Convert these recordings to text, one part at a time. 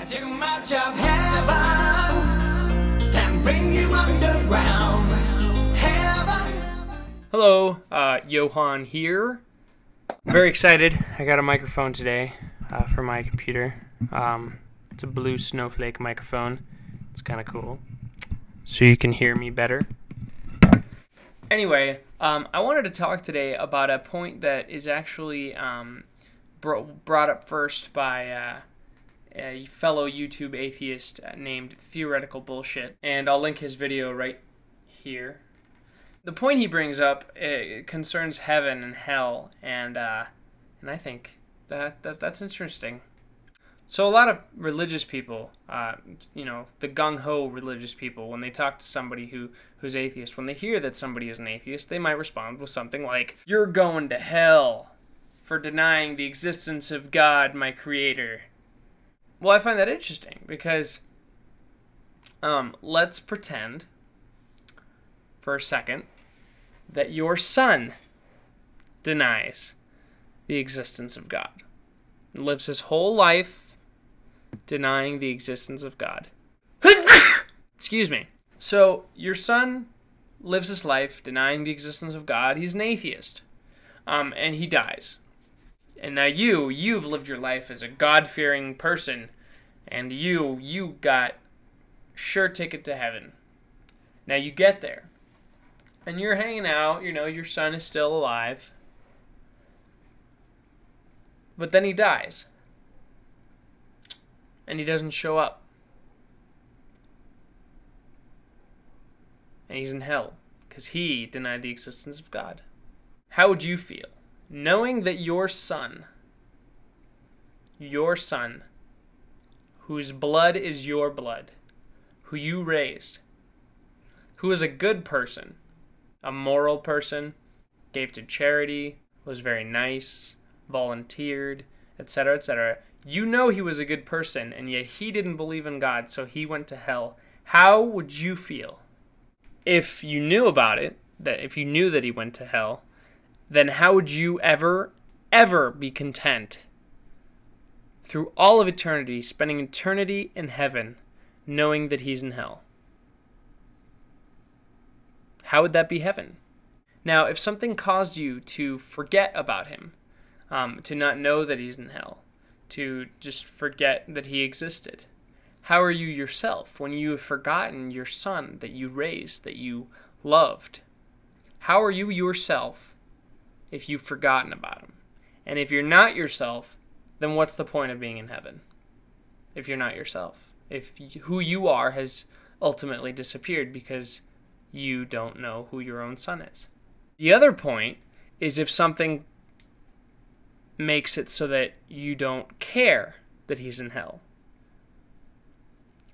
Too much of heaven can bring you underground. Heaven. Hello, Johan here. I'm very excited. I got a microphone today for my computer. It's a blue snowflake microphone. It's kind of cool. So you can hear me better. Anyway, I wanted to talk today about a point that is actually brought up first by a fellow YouTube atheist named Theoretical Bullshit, and I'll link his video right here. The point he brings up concerns heaven and hell, and I think that's interesting. So a lot of religious people, the gung-ho religious people, when they talk to somebody who's atheist, when they hear that somebody is an atheist, they might respond with something like, "You're going to hell for denying the existence of God, my creator." Well, I find that interesting because let's pretend for a second that your son denies the existence of God. He lives his whole life denying the existence of God. Excuse me. So your son lives his life denying the existence of God. He's an atheist. And he dies. And now you've lived your life as a God-fearing person, and you got sure ticket to heaven. Now you get there, and you're hanging out, your son is still alive, but then he dies, and he doesn't show up, and he's in hell, because he denied the existence of God. How would you feel? Knowing that your son, whose blood is your blood, who you raised, who is a good person, a moral person, gave to charity, was very nice, volunteered, etc., etc. You know he was a good person, and yet he didn't believe in God, so he went to hell. How would you feel? If you knew about it, that if you knew that he went to hell, then how would you ever be content through all of eternity, spending eternity in heaven, knowing that he's in hell? How would that be heaven? Now, if something caused you to forget about him, to not know that he's in hell, to just forget that he existed, how are you yourself when you have forgotten your son that you raised, that you loved? How are you yourself if you've forgotten about him? And if you're not yourself, then what's the point of being in heaven? If you're not yourself. If who you are has ultimately disappeared because you don't know who your own son is. The other point is if something makes it so that you don't care that he's in hell.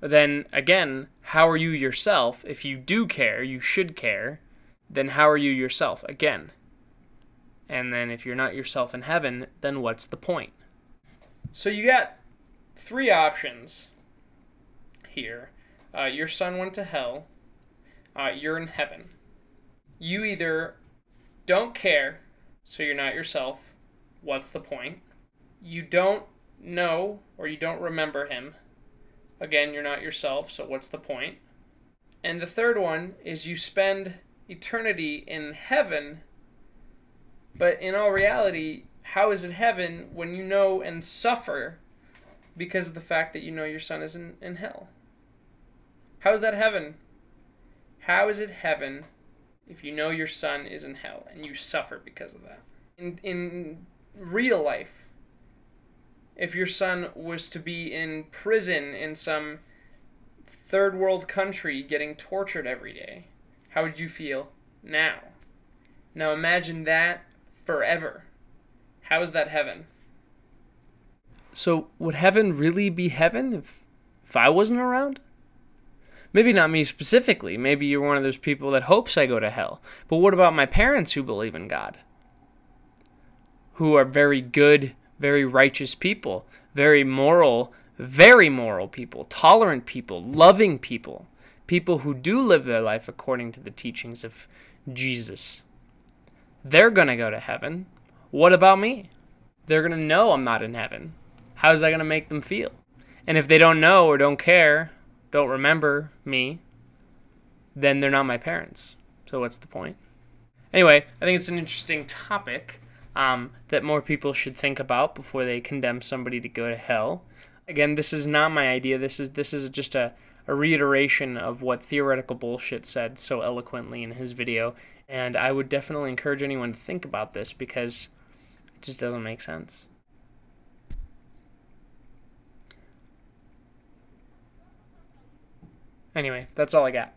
Then, again, how are you yourself? If you do care, you should care, then how are you yourself? Again. And then if you're not yourself in heaven, then what's the point? So you got three options here. Your son went to hell. You're in heaven. You either don't care, so you're not yourself. What's the point? You don't know or you don't remember him. Again, you're not yourself, so what's the point? And the third one is you spend eternity in heaven. But in all reality, how is it heaven when you know and suffer because of the fact that you know your son is in hell? How is that heaven? How is it heaven if you know your son is in hell and you suffer because of that? In real life, if your son was to be in prison in some third world country getting tortured every day, how would you feel now? Now imagine that forever. How is that heaven? So would heaven really be heaven if I wasn't around? Maybe not me specifically. Maybe you're one of those people that hopes I go to hell. But what about my parents who believe in God? Who are very good, very righteous people, very moral people, tolerant people, loving people, people who do live their life according to the teachings of Jesus. They're going to go to heaven. What about me? They're going to know I'm not in heaven. How is that going to make them feel? And if they don't know or don't care, don't remember me, then they're not my parents. So what's the point? Anyway, I think it's an interesting topic that more people should think about before they condemn somebody to go to hell. Again, this is not my idea. This is just a reiteration of what Theoretical Bullshit said so eloquently in his video. And I would definitely encourage anyone to think about this because it just doesn't make sense. Anyway, that's all I got.